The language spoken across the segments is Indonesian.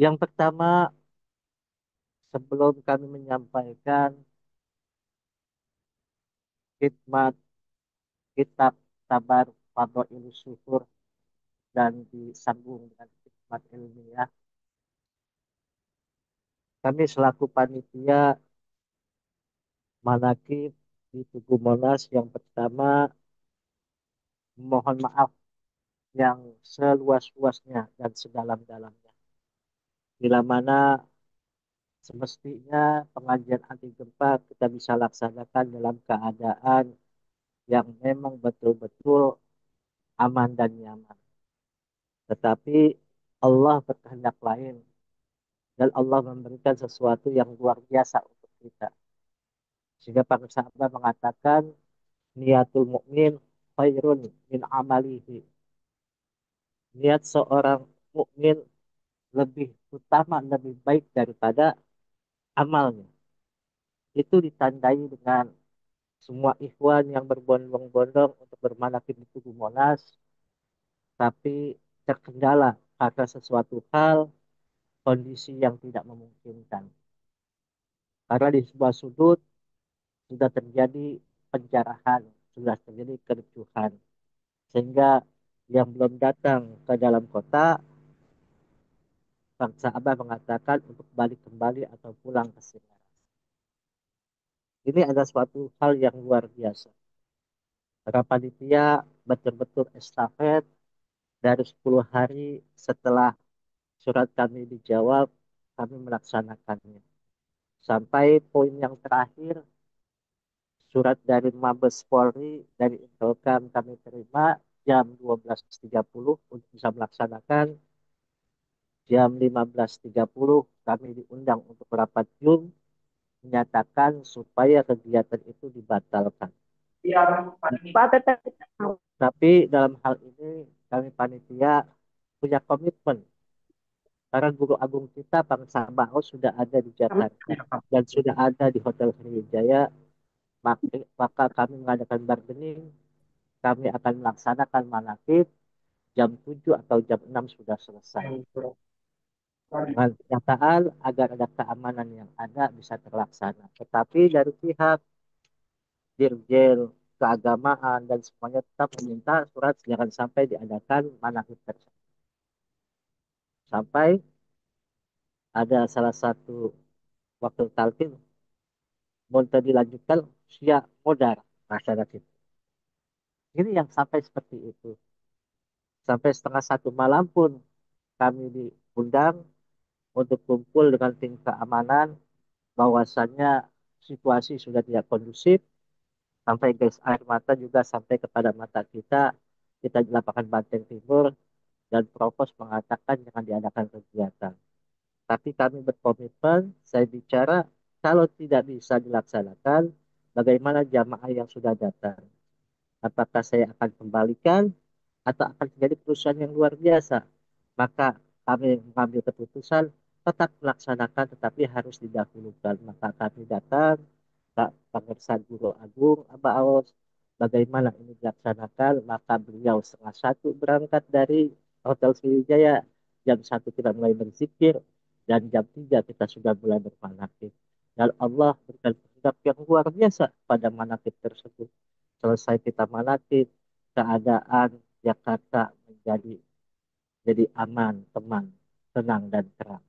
Yang pertama, sebelum kami menyampaikan khidmat kitab Tabar Fadhail Syukur dan disambung dengan khidmat ilmiah, kami selaku panitia Manakib di Tugu Monas yang pertama mohon maaf yang seluas-luasnya dan sedalam-dalamnya. Bila mana semestinya pengajian anti gempa kita bisa laksanakan dalam keadaan yang memang betul-betul aman dan nyaman. Tetapi Allah berkehendak lain dan Allah memberikan sesuatu yang luar biasa untuk kita. Sehingga para sahabat mengatakan niatul mukmin khairun min amalihi. Niat seorang mukmin lebih utama, lebih baik daripada amalnya. Itu ditandai dengan semua ikhwan yang berbondong-bondong untuk bermanakib di Tugu Monas, tapi terkendala karena sesuatu hal, kondisi yang tidak memungkinkan. Karena di sebuah sudut sudah terjadi penjarahan, sudah terjadi kericuhan. Sehingga yang belum datang ke dalam kota, bangsa Abah mengatakan untuk balik kembali atau pulang ke sini. Ini adalah suatu hal yang luar biasa. Para panitia betul-betul estafet dari 10 hari setelah surat kami dijawab, kami melaksanakannya. Sampai poin yang terakhir, surat dari Mabes Polri, dari Intelkam kami terima jam 12.30 untuk bisa melaksanakan. Jam 15.30 kami diundang untuk rapat Zoom menyatakan supaya kegiatan itu dibatalkan. Pak Teteh, Tapi dalam hal ini kami panitia punya komitmen karena guru agung kita Bang Sabao sudah ada di Jakarta dan sudah ada di Hotel Sriwijaya, maka kami mengadakan bargaining, kami akan melaksanakan manakib jam 7 atau jam 6 sudah selesai. Dengan kenyataan agar ada keamanan yang ada bisa terlaksana. Tetapi dari pihak Dirjen keagamaan dan semuanya tetap meminta surat jangan sampai diadakan manakib tersebut. Sampai ada salah satu wakil talkin mau dilanjutkan usia modal masyarakat. Ini yang sampai seperti itu. Sampai setengah satu malam pun kami diundang untuk kumpul dengan tim keamanan bahwasannya situasi sudah tidak kondusif. Sampai gas air mata juga sampai kepada mata kita. Kita di lapangan Banteng Timur dan Provos mengatakan jangan diadakan kegiatan. Tapi kami berkomitmen, saya bicara, kalau tidak bisa dilaksanakan, bagaimana jamaah yang sudah datang? Apakah saya akan kembalikan atau akan terjadi perusahaan yang luar biasa? Maka kami mengambil keputusan tetap melaksanakan tetapi harus didahulukan. Maka kami datang, Pak Pangersan Guru Agung, Aba Aos, bagaimana ini dilaksanakan, maka beliau setengah satu berangkat dari Hotel Sriwijaya, jam satu kita mulai berzikir, dan jam 3 kita sudah mulai bermanakib. Dan Allah berikan kehendak yang luar biasa pada manakib tersebut. Selesai kita manakib, keadaan Jakarta jadi aman, teman, tenang, dan terang.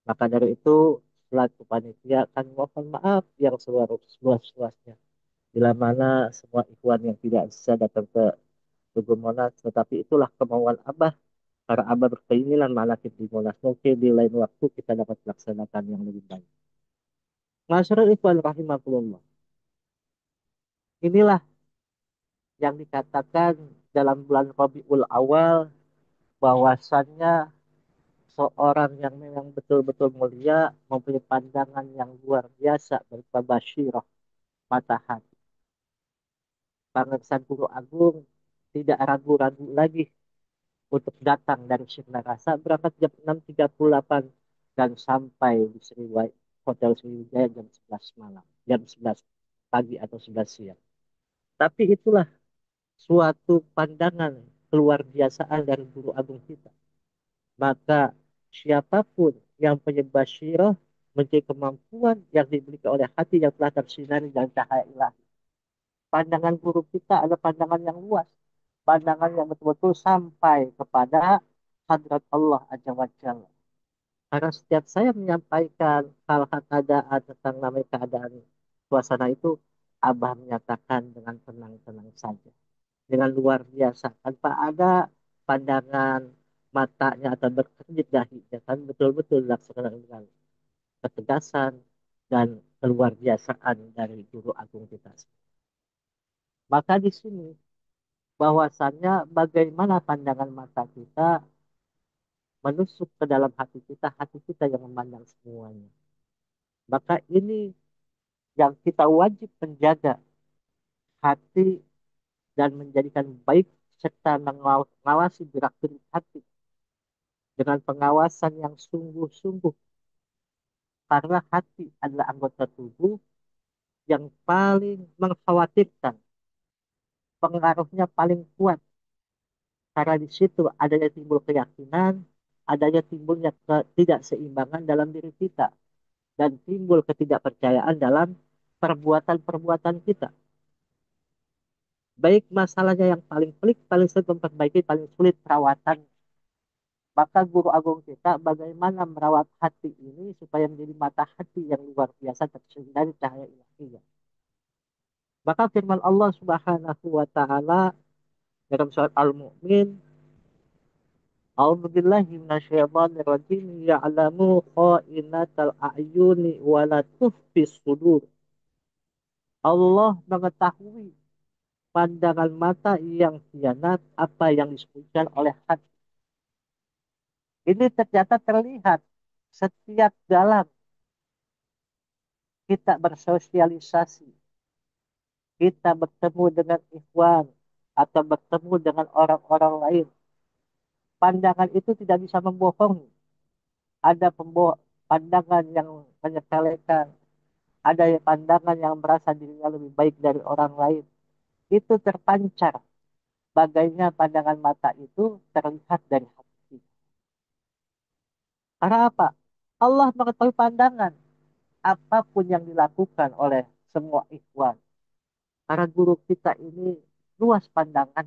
Maka dari itu, selaku panitia akan mohon maaf yang seluas-luasnya. Bila mana semua ikhwan yang tidak bisa datang ke Tugu Monas, tetapi itulah kemauan Abah. Karena Abah berkeinginan manakib di Monas. Mungkin di lain waktu kita dapat melaksanakan yang lebih baik. Masyarakat ikhwan rahimahullah. Inilah yang dikatakan dalam bulan Rabiul Awal bahwasannya seorang yang memang betul-betul mulia mempunyai pandangan yang luar biasa berupa basyirah matahari. Pangeran Guru Agung tidak ragu-ragu lagi untuk datang dari Sirnagasa berangkat jam 6.38 dan sampai di Hotel Sriwijaya jam 11 malam, jam 11 pagi atau 11 siang. Tapi itulah suatu pandangan keluar biasaan dari Guru Agung kita. Maka Siapapun yang punya basyirah mempunyai kemampuan yang dimiliki oleh hati yang telah tersinari dengan cahaya ilahi. Pandangan guru kita adalah pandangan yang luas. Pandangan yang betul-betul sampai kepada hadrat Allah Azza wa Jalla. Karena setiap saya menyampaikan hal-hal keadaan tentang namanya keadaan suasana itu, Abah menyatakan dengan tenang-tenang saja. Dengan luar biasa. Tanpa ada pandangan matanya atau berkedip dahinya. Kan betul-betul dilaksanakan dengan ketegasan dan keluar biasaan dari guru agung kita. Maka di sini bahwasannya bagaimana pandangan mata kita menusuk ke dalam hati kita yang memandang semuanya. Maka ini yang kita wajib menjaga hati dan menjadikan baik serta mengawasi gerak-gerik hati dengan pengawasan yang sungguh-sungguh karena hati adalah anggota tubuh yang paling mengkhawatirkan, pengaruhnya paling kuat karena di situ adanya timbul keyakinan, adanya timbulnya ketidakseimbangan dalam diri kita dan timbul ketidakpercayaan dalam perbuatan-perbuatan kita. Baik masalahnya yang paling pelik, paling sulit memperbaiki, paling sulit perawatan. Maka guru agung kita bagaimana merawat hati ini supaya menjadi mata hati yang luar biasa tersendiri cahaya ilahi. Maka firman Allah Subhanahu wa taala dalam surat Al-Mu'min, A'udzubillahi minasyaitonir rajim, ya'lamu kha'inatal a'yuni wa la tukhfis sudur. Allah mengetahui pandangan mata yang khianat, apa yang disebutkan oleh hati. Ini ternyata terlihat setiap dalam kita bersosialisasi, kita bertemu dengan ikhwan, atau bertemu dengan orang-orang lain. Pandangan itu tidak bisa membohongi. Ada pandangan yang menyepelekan, ada pandangan yang merasa dirinya lebih baik dari orang lain. Itu terpancar. Bagainya pandangan mata itu terlihat dari hati. Karena apa? Allah mengetahui pandangan apapun yang dilakukan oleh semua ikhwan. Karena guru kita ini luas pandangan.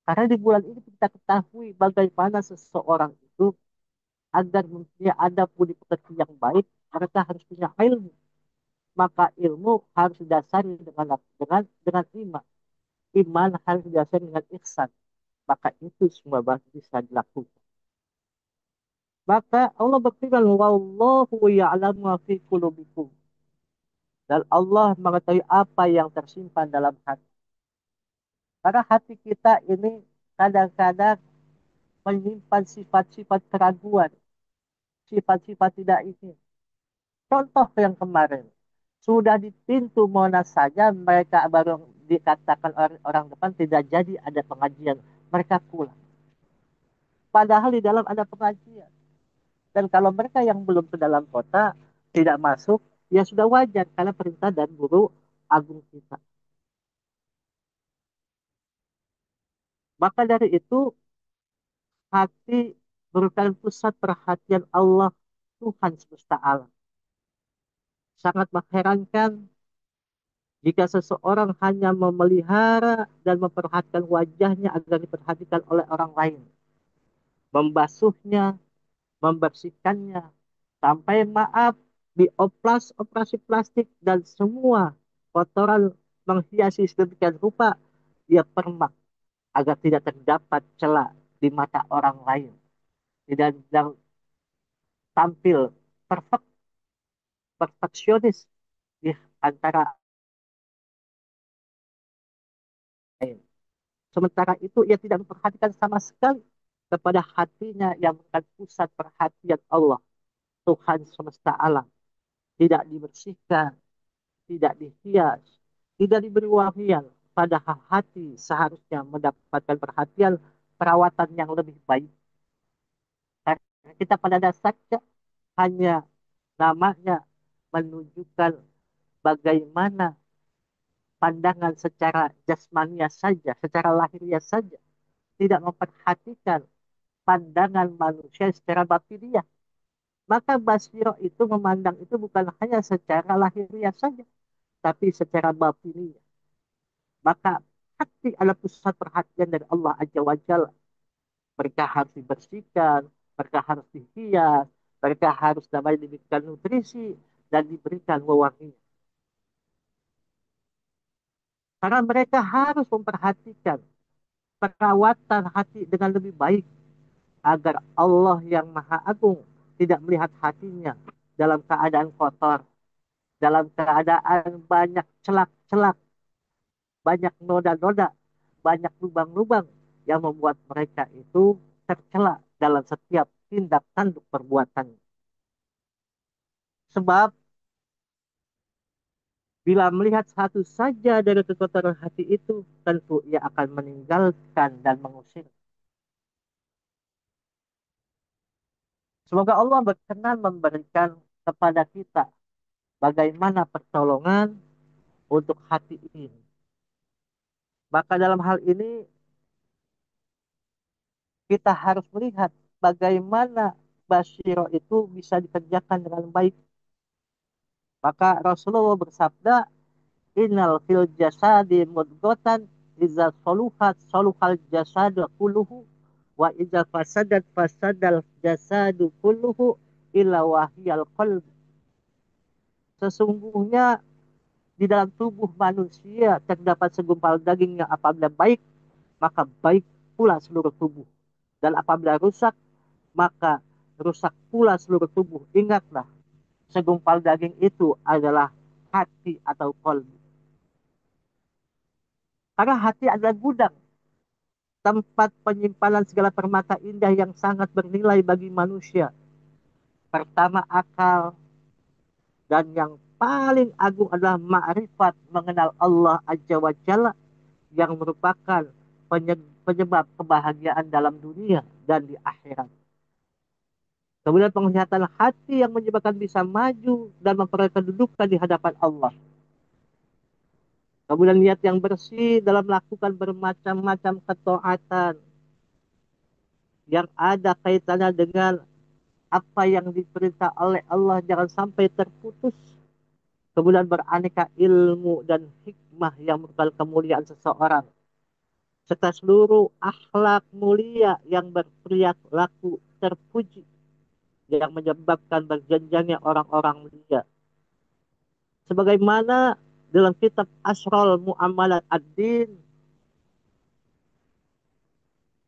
Karena di bulan ini kita ketahui bagaimana seseorang itu agar mempunyai ada budi pekerti yang baik, mereka harus punya ilmu. Maka ilmu harus didasari dengan iman. Iman harus didasari dengan ihsan. Maka itu semua bisa dilakukan. Maka Allah berfirman, "Wallahu ya'lamu ma fi qulubikum." Dan Allah mengetahui apa yang tersimpan dalam hati. Karena hati kita ini kadang-kadang menyimpan sifat-sifat keraguan, sifat-sifat tidak ingin. Contoh yang kemarin, sudah di pintu Monas saja mereka baru dikatakan orang depan tidak jadi ada pengajian. Mereka pulang. Padahal di dalam ada pengajian. Dan kalau mereka yang belum ke dalam kota tidak masuk, ya sudah wajar karena perintah dan guru agung kita. Maka dari itu, hati merupakan pusat perhatian Allah Tuhan semesta alam. Sangat mengherankan jika seseorang hanya memelihara dan memperhatikan wajahnya agar diperhatikan oleh orang lain. Membasuhnya, membersihkannya, sampai maaf dioplas operasi plastik dan semua kotoran menghiasi sedemikian rupa, dia permak agar tidak terdapat celah di mata orang lain. Tidak tampil perfect, perfeksionis di antara lain. Sementara itu ia tidak memperhatikan sama sekali kepada hatinya yang bukan pusat perhatian Allah, Tuhan semesta alam. Tidak dibersihkan, tidak dihias, tidak diberi wangian. Padahal hati seharusnya mendapatkan perhatian perawatan yang lebih baik. Karena kita pada dasarnya hanya namanya menunjukkan bagaimana pandangan secara jasmania saja, secara lahiriah saja, tidak memperhatikan pandangan manusia secara batiniah. Maka basiro itu memandang itu bukan hanya secara lahiriah saja, tapi secara batiniah. Maka hati adalah pusat perhatian dari Allah Azza wa Jalla. Mereka harus dibersihkan, mereka harus dihias, mereka harus dapat diberikan nutrisi dan diberikan wewangian. Karena mereka harus memperhatikan perawatan hati dengan lebih baik agar Allah yang Maha Agung tidak melihat hatinya dalam keadaan kotor, dalam keadaan banyak celak-celak, banyak noda-noda, banyak lubang-lubang yang membuat mereka itu tercela dalam setiap tindak tanduk perbuatan. Sebab bila melihat satu saja dari kekotoran hati itu, tentu ia akan meninggalkan dan mengusir. Semoga Allah berkenan memberikan kepada kita bagaimana pertolongan untuk hati ini. Maka dalam hal ini kita harus melihat bagaimana basyiro itu bisa dikerjakan dengan baik. Maka Rasulullah bersabda, Innal fil jasadi mudgotan iza soluhat soluhal jasadu kuluhu wa iza fasadat fasadal jasadu kuluhu illa wahiyal qalb. Sesungguhnya di dalam tubuh manusia terdapat segumpal daging yang apabila baik, maka baik pula seluruh tubuh. Dan apabila rusak, maka rusak pula seluruh tubuh. Ingatlah, segumpal daging itu adalah hati atau kolbu. Karena hati adalah gudang, tempat penyimpanan segala permata indah yang sangat bernilai bagi manusia. Pertama akal, dan yang paling agung adalah ma'rifat mengenal Allah Azza wa Jalla yang merupakan penyebab kebahagiaan dalam dunia dan di akhirat. Kemudian penglihatan hati yang menyebabkan bisa maju dan memperoleh kedudukan di hadapan Allah. Kemudian niat yang bersih dalam melakukan bermacam-macam ketaatan yang ada kaitannya dengan apa yang diperintah oleh Allah jangan sampai terputus. Kemudian beraneka ilmu dan hikmah yang merupakan kemuliaan seseorang. Serta seluruh akhlak mulia yang berperilaku terpuji yang menyebabkan berjenjangnya orang-orang mulia. Sebagaimana dalam kitab Asrul Mu'amalat Ad-Din,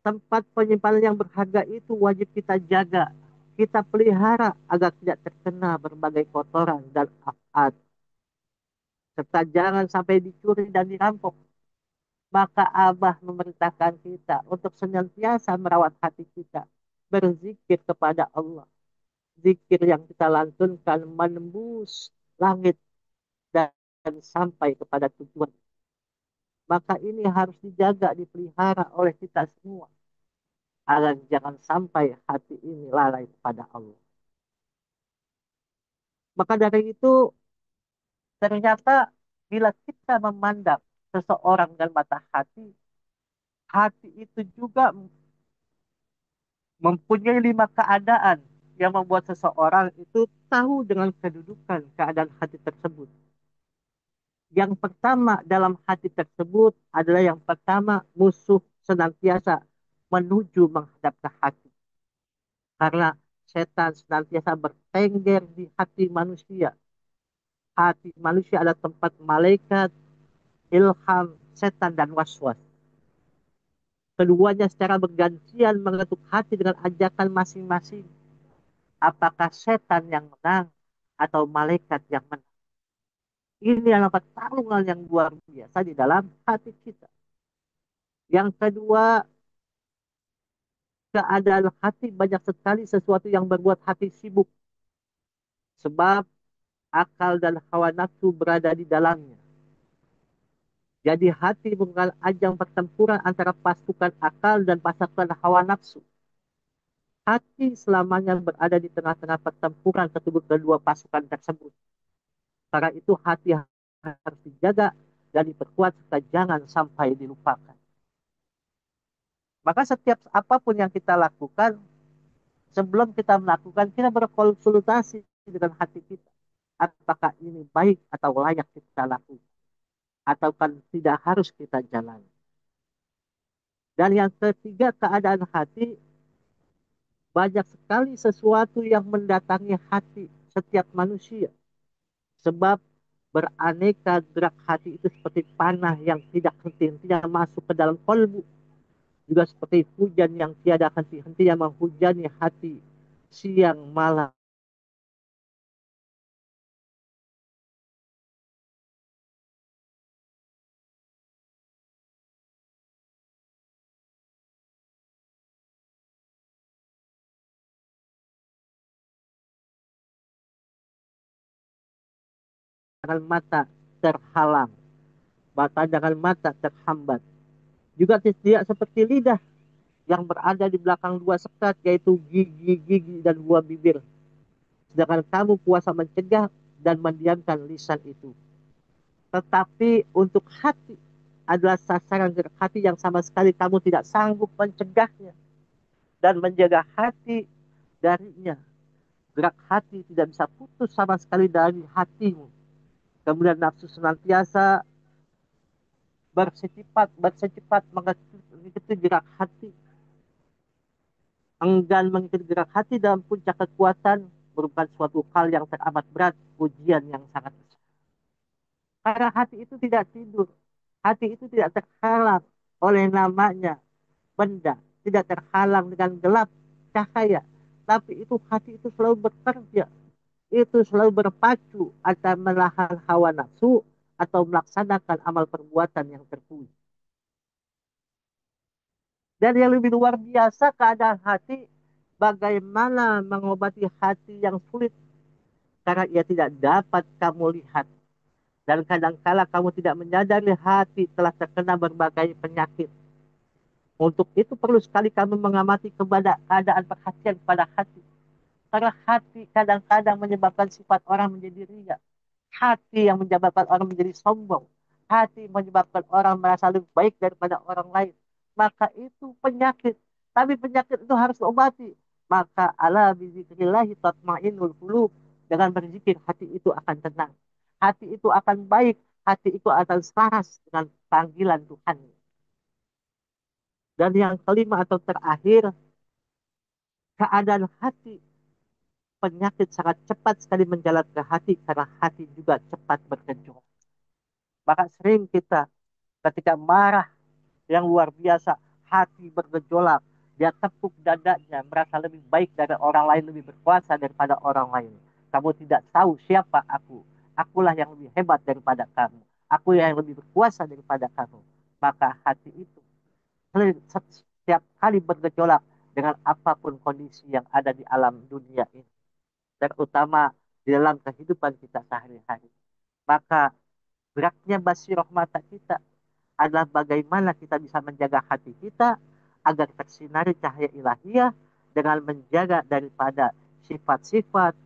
tempat penyimpanan yang berharga itu wajib kita jaga, kita pelihara agar tidak terkena berbagai kotoran dan afat. Serta jangan sampai dicuri dan dirampok. Maka Abah memerintahkan kita untuk senantiasa merawat hati kita, berzikir kepada Allah. Zikir yang kita lantunkan menembus langit dan sampai kepada tujuan. Maka ini harus dijaga, dipelihara oleh kita semua. Agar jangan sampai hati ini lalai kepada Allah. Maka dari itu, ternyata bila kita memandang seseorang dengan mata hati, hati itu juga mempunyai 5 keadaan yang membuat seseorang itu tahu dengan kedudukan keadaan hati tersebut. Yang pertama dalam hati tersebut adalah yang pertama musuh senantiasa menuju menghadap ke hati. Karena setan senantiasa bertengger di hati manusia. Hati manusia adalah tempat malaikat, ilham, setan, dan waswas. Keduanya secara bergantian mengetuk hati dengan ajakan masing-masing. Apakah setan yang menang atau malaikat yang menang? Ini adalah pertarungan yang luar biasa di dalam hati kita. Yang kedua, keadaan hati banyak sekali sesuatu yang berbuat hati sibuk. Sebab akal dan hawa nafsu berada di dalamnya. Jadi hati bukan ajang pertempuran antara pasukan akal dan pasukan hawa nafsu. Hati selamanya berada di tengah-tengah pertempuran kedua pasukan tersebut. Karena itu hati harus dijaga dan diperkuat serta jangan sampai dilupakan. Maka setiap apapun yang kita lakukan, sebelum kita melakukan, kita berkonsultasi dengan hati kita. Apakah ini baik atau layak kita lakukan? Atau kan tidak harus kita jalani. Dan yang ketiga, keadaan hati, banyak sekali sesuatu yang mendatangi hati setiap manusia. Sebab beraneka gerak hati itu seperti panah yang tidak henti-hentinya masuk ke dalam kolbu. Juga seperti hujan yang tiada henti-hentinya menghujani hati siang malam. Pandangan mata terhalang, pandangan mata terhambat. Juga tidak seperti lidah yang berada di belakang dua sekat, yaitu gigi-gigi dan dua bibir. Sedangkan kamu kuasa mencegah dan mendiamkan lisan itu. Tetapi untuk hati adalah sasaran gerak hati yang sama sekali kamu tidak sanggup mencegahnya dan menjaga hati darinya. Gerak hati tidak bisa putus sama sekali dari hatimu. Kemudian nafsu senantiasa bersecepat mengikuti gerak hati. Enggan mengikuti gerak hati dalam puncak kekuatan merupakan suatu hal yang teramat berat, ujian yang sangat besar. Karena hati itu tidak tidur. Hati itu tidak terhalang oleh namanya benda. Tidak terhalang dengan gelap cahaya. Tapi itu hati itu selalu bekerja. Itu selalu berpacu antara menahan hawa nafsu atau melaksanakan amal perbuatan yang terpuji. Dan yang lebih luar biasa keadaan hati, bagaimana mengobati hati yang sulit karena ia tidak dapat kamu lihat. Dan kadangkala kamu tidak menyadari hati telah terkena berbagai penyakit. Untuk itu perlu sekali kamu mengamati kepada keadaan perhatian pada hati. Karena hati kadang-kadang menyebabkan sifat orang menjadi riak. Hati yang menyebabkan orang menjadi sombong. Hati menyebabkan orang merasa lebih baik daripada orang lain. Maka itu penyakit. Tapi penyakit itu harus diobati. Maka ala bizikrillahi tatmainul qulub. Dengan berzikir hati itu akan tenang. Hati itu akan baik. Hati itu akan selaras dengan panggilan Tuhan. Dan yang kelima atau terakhir, keadaan hati, penyakit sangat cepat sekali menjalar ke hati karena hati juga cepat bergejolak. Maka sering kita ketika marah yang luar biasa, hati bergejolak, dia tepuk dadanya, merasa lebih baik dari orang lain, lebih berkuasa daripada orang lain. Kamu tidak tahu siapa aku. Akulah yang lebih hebat daripada kamu. Aku yang lebih berkuasa daripada kamu. Maka hati itu setiap kali bergejolak dengan apapun kondisi yang ada di alam dunia ini. Terutama di dalam kehidupan kita sehari-hari. Maka geraknya basiroh mata kita adalah bagaimana kita bisa menjaga hati kita agar tersinari cahaya ilahiyah dengan menjaga daripada sifat-sifat,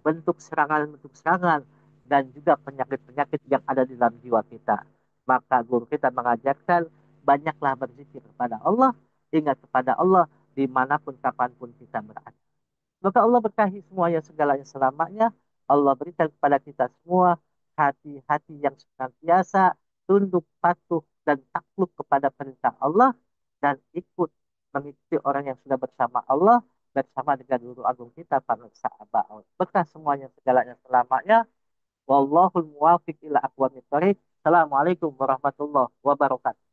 bentuk serangan, dan juga penyakit-penyakit yang ada di dalam jiwa kita. Maka guru kita mengajarkan banyaklah berzikir kepada Allah, ingat kepada Allah dimanapun kapanpun kita berada. Maka Allah berkahi semuanya segalanya selamanya. Allah berikan kepada kita semua hati-hati yang senantiasa tunduk patuh dan takluk kepada perintah Allah dan ikut mengikuti orang yang sudah bersama Allah bersama dengan guru agung kita para sahabat. Berkah semuanya segalanya selamanya. Wallahul muwafiq ila aqwamit thoriq. Assalamualaikum warahmatullahi wabarakatuh.